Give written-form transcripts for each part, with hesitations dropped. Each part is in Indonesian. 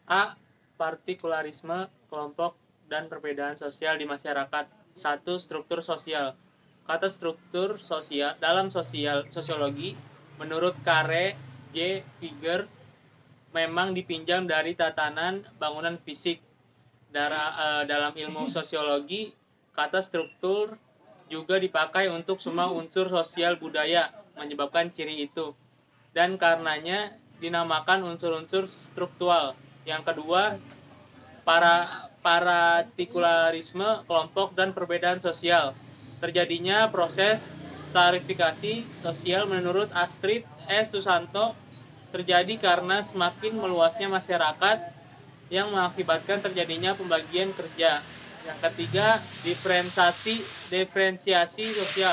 A. Partikularisme kelompok dan perbedaan sosial di masyarakat. 1. Struktur sosial. Kata struktur sosial dalam sosiologi menurut Kare J. Figure memang dipinjam dari tatanan bangunan fisik. Dalam ilmu sosiologi, kata struktur juga dipakai untuk semua unsur sosial budaya menyebabkan ciri itu, dan karenanya dinamakan unsur-unsur struktural. Yang kedua, partikularisme kelompok dan perbedaan sosial. Terjadinya proses stratifikasi sosial menurut Astrid S. Susanto terjadi karena semakin meluasnya masyarakat yang mengakibatkan terjadinya pembagian kerja. Yang ketiga, diferensiasi sosial.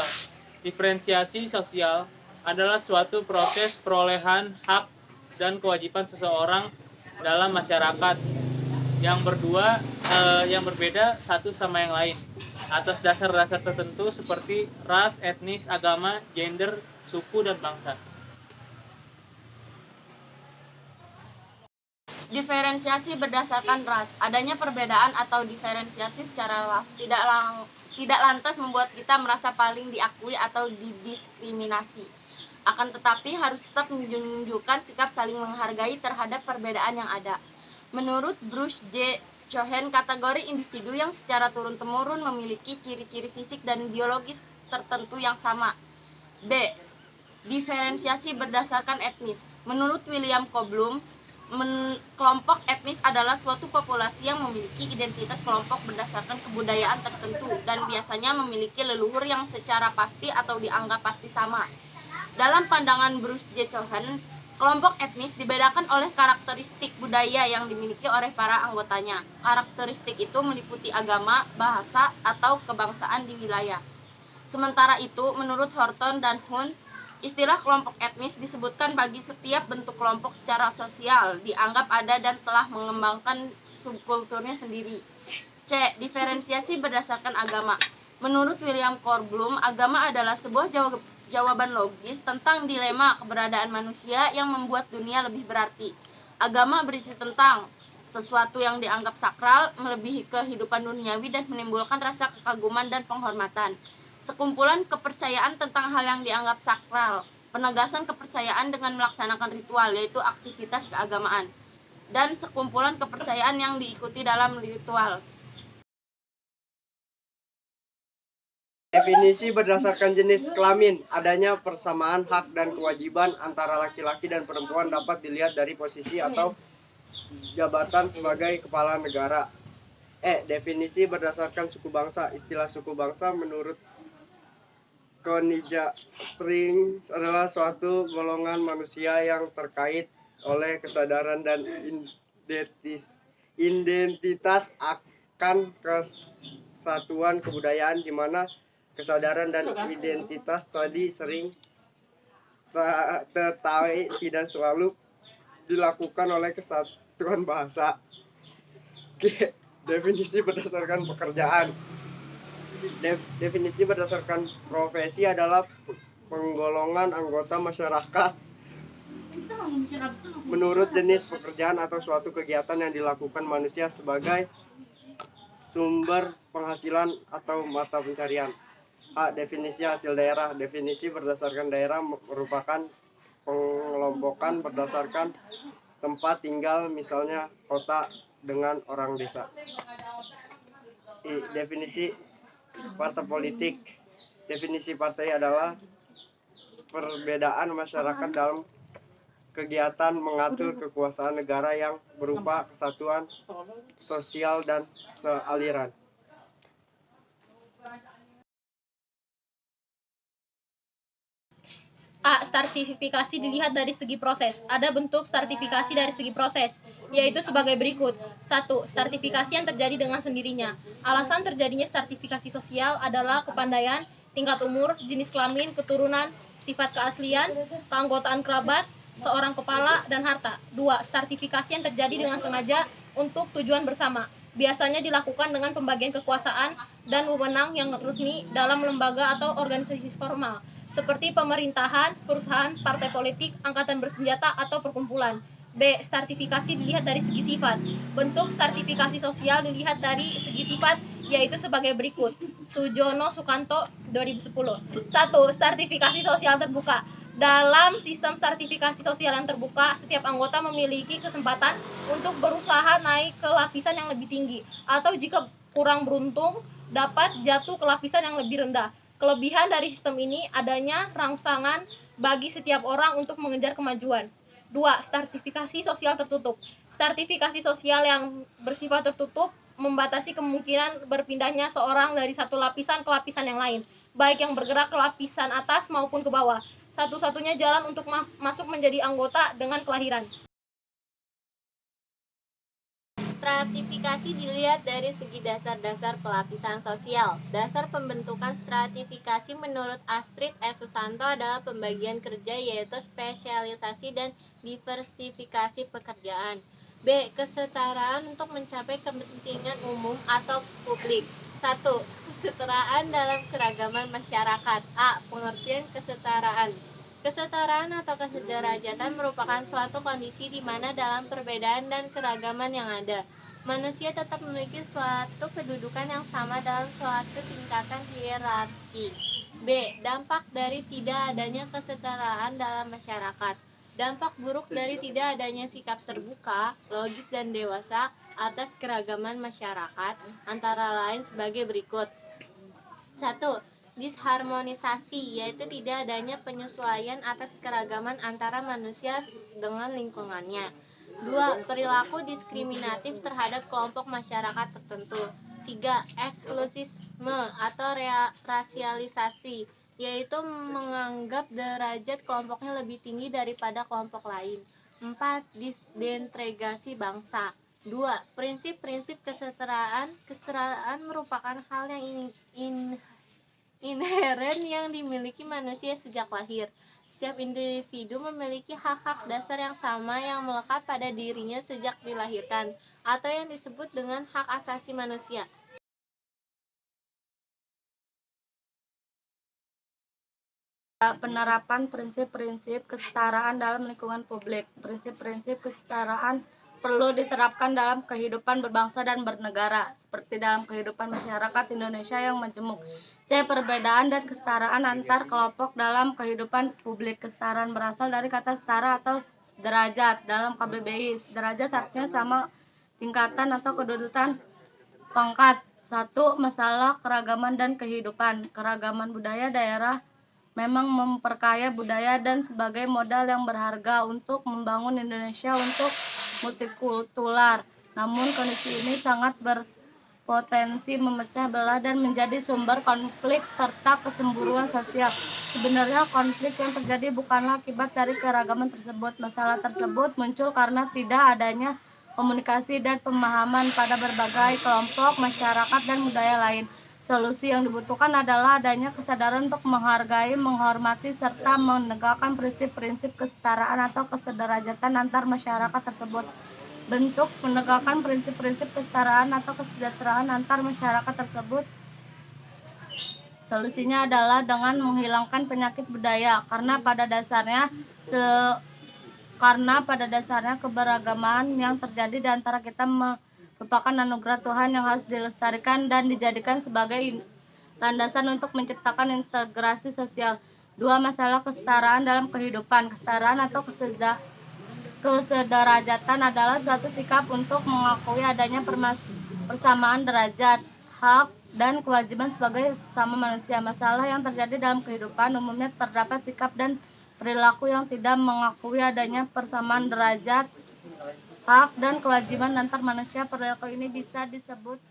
Diferensiasi sosial adalah suatu proses perolehan hak dan kewajiban seseorang dalam masyarakat yang berbeda satu sama yang lain atas dasar-dasar tertentu seperti ras, etnis, agama, gender, suku, dan bangsa. Diferensiasi berdasarkan ras. Adanya perbedaan atau diferensiasi secara ras tidak lantas membuat kita merasa paling diakui atau didiskriminasi. Akan tetapi harus tetap menunjukkan sikap saling menghargai terhadap perbedaan yang ada. Menurut Bruce J. Cohen, kategori individu yang secara turun-temurun memiliki ciri-ciri fisik dan biologis tertentu yang sama. B. Diferensiasi berdasarkan etnis. Menurut William Koblum, kelompok etnis adalah suatu populasi yang memiliki identitas kelompok berdasarkan kebudayaan tertentu dan biasanya memiliki leluhur yang secara pasti atau dianggap pasti sama. Dalam pandangan Bruce J. Cohen, kelompok etnis dibedakan oleh karakteristik budaya yang dimiliki oleh para anggotanya. Karakteristik itu meliputi agama, bahasa, atau kebangsaan di wilayah. Sementara itu, menurut Horton dan Hunt, istilah kelompok etnis disebutkan bagi setiap bentuk kelompok secara sosial, dianggap ada dan telah mengembangkan subkulturnya sendiri. C. Diferensiasi berdasarkan agama. Menurut William Koblum, agama adalah sebuah jawaban logis tentang dilema keberadaan manusia yang membuat dunia lebih berarti. Agama berisi tentang sesuatu yang dianggap sakral, melebihi kehidupan duniawi dan menimbulkan rasa kekaguman dan penghormatan. Sekumpulan kepercayaan tentang hal yang dianggap sakral, penegasan kepercayaan dengan melaksanakan ritual, yaitu aktivitas keagamaan, dan sekumpulan kepercayaan yang diikuti dalam ritual. Definisi berdasarkan jenis kelamin. Adanya persamaan hak dan kewajiban antara laki-laki dan perempuan dapat dilihat dari posisi atau jabatan sebagai kepala negara. Definisi berdasarkan suku bangsa. Istilah suku bangsa menurut Konija Spring adalah suatu golongan manusia yang terkait oleh kesadaran dan identitas akan kesatuan kebudayaan, di mana kesadaran dan identitas tadi sering tetapi tidak selalu dilakukan oleh kesatuan bahasa. Definisi berdasarkan pekerjaan. Definisi berdasarkan profesi adalah penggolongan anggota masyarakat menurut jenis pekerjaan atau suatu kegiatan yang dilakukan manusia sebagai sumber penghasilan atau mata pencarian. Definisi hasil daerah. Definisi berdasarkan daerah merupakan pengelompokan berdasarkan tempat tinggal, misalnya kota dengan orang desa. Definisi partai politik. Definisi partai adalah perbedaan masyarakat dalam kegiatan mengatur kekuasaan negara yang berupa kesatuan sosial dan sealiran. A. Stratifikasi dilihat dari segi proses. Ada bentuk stratifikasi dari segi proses, yaitu sebagai berikut. 1. Stratifikasi yang terjadi dengan sendirinya. Alasan terjadinya stratifikasi sosial adalah kepandaian, tingkat umur, jenis kelamin, keturunan, sifat keaslian, keanggotaan kerabat, seorang kepala, dan harta. 2. Stratifikasi yang terjadi dengan sengaja untuk tujuan bersama. Biasanya dilakukan dengan pembagian kekuasaan dan wewenang yang resmi dalam lembaga atau organisasi formal, seperti pemerintahan, perusahaan, partai politik, angkatan bersenjata, atau perkumpulan. B. Stratifikasi dilihat dari segi sifat. Bentuk stratifikasi sosial dilihat dari segi sifat, yaitu sebagai berikut. Sujono Sukanto 2010. 1. Stratifikasi sosial terbuka. Dalam sistem stratifikasi sosial yang terbuka, setiap anggota memiliki kesempatan untuk berusaha naik ke lapisan yang lebih tinggi, atau jika kurang beruntung, dapat jatuh ke lapisan yang lebih rendah. Kelebihan dari sistem ini adanya rangsangan bagi setiap orang untuk mengejar kemajuan. 2. Stratifikasi sosial tertutup. Stratifikasi sosial yang bersifat tertutup membatasi kemungkinan berpindahnya seorang dari satu lapisan ke lapisan yang lain, baik yang bergerak ke lapisan atas maupun ke bawah. Satu-satunya jalan untuk masuk menjadi anggota dengan kelahiran. Stratifikasi dilihat dari segi dasar-dasar pelapisan sosial. Dasar pembentukan stratifikasi menurut Astrid S. Susanto adalah pembagian kerja, yaitu spesialisasi dan diversifikasi pekerjaan. B. Kesetaraan untuk mencapai kepentingan umum atau publik. 1. Kesetaraan dalam keragaman masyarakat. A. Pengertian kesetaraan. Kesetaraan atau kesederajatan merupakan suatu kondisi di mana dalam perbedaan dan keragaman yang ada, manusia tetap memiliki suatu kedudukan yang sama dalam suatu tingkatan hierarki. B. Dampak dari tidak adanya kesetaraan dalam masyarakat. Dampak buruk dari tidak adanya sikap terbuka, logis, dan dewasa atas keragaman masyarakat antara lain sebagai berikut. 1. Disharmonisasi, yaitu tidak adanya penyesuaian atas keragaman antara manusia dengan lingkungannya. 2. Perilaku diskriminatif terhadap kelompok masyarakat tertentu. 3. Eksklusisme atau rasialisasi, yaitu menganggap derajat kelompoknya lebih tinggi daripada kelompok lain. 4. Disintegrasi bangsa. 2. Prinsip-prinsip kesetaraan. Kesetaraan merupakan hal yang inheren yang dimiliki manusia sejak lahir. Setiap individu memiliki hak-hak dasar yang sama yang melekat pada dirinya sejak dilahirkan, atau yang disebut dengan hak asasi manusia. Penerapan prinsip-prinsip kesetaraan dalam lingkungan publik. Prinsip-prinsip kesetaraan perlu diterapkan dalam kehidupan berbangsa dan bernegara, seperti dalam kehidupan masyarakat Indonesia yang majemuk. C. Perbedaan dan kesetaraan antar kelompok dalam kehidupan publik. Kesetaraan berasal dari kata setara atau derajat dalam KBBI. Derajat artinya sama tingkatan atau kedudukan pangkat. 1. Masalah keragaman dan kehidupan. Keragaman budaya daerah memang memperkaya budaya dan sebagai modal yang berharga untuk membangun Indonesia untuk multikultural. Namun kondisi ini sangat berpotensi memecah belah dan menjadi sumber konflik serta kecemburuan sosial. Sebenarnya konflik yang terjadi bukanlah akibat dari keragaman tersebut. Masalah tersebut muncul karena tidak adanya komunikasi dan pemahaman pada berbagai kelompok masyarakat dan budaya lain. Solusi yang dibutuhkan adalah adanya kesadaran untuk menghargai, menghormati, serta menegakkan prinsip-prinsip kesetaraan atau kesederajatan antar masyarakat tersebut. Bentuk menegakkan prinsip-prinsip kesetaraan atau kesejahteraan antar masyarakat tersebut, solusinya adalah dengan menghilangkan penyakit budaya, karena pada dasarnya keberagaman yang terjadi di antara kita merupakan anugerah Tuhan yang harus dilestarikan dan dijadikan sebagai landasan untuk menciptakan integrasi sosial. 2. Masalah kesetaraan dalam kehidupan. Kesetaraan atau kesederajatan adalah suatu sikap untuk mengakui adanya persamaan derajat, hak, dan kewajiban sebagai sesama manusia. Masalah yang terjadi dalam kehidupan umumnya terdapat sikap dan perilaku yang tidak mengakui adanya persamaan derajat, hak, dan kewajiban antar manusia. Perilaku ini bisa disebut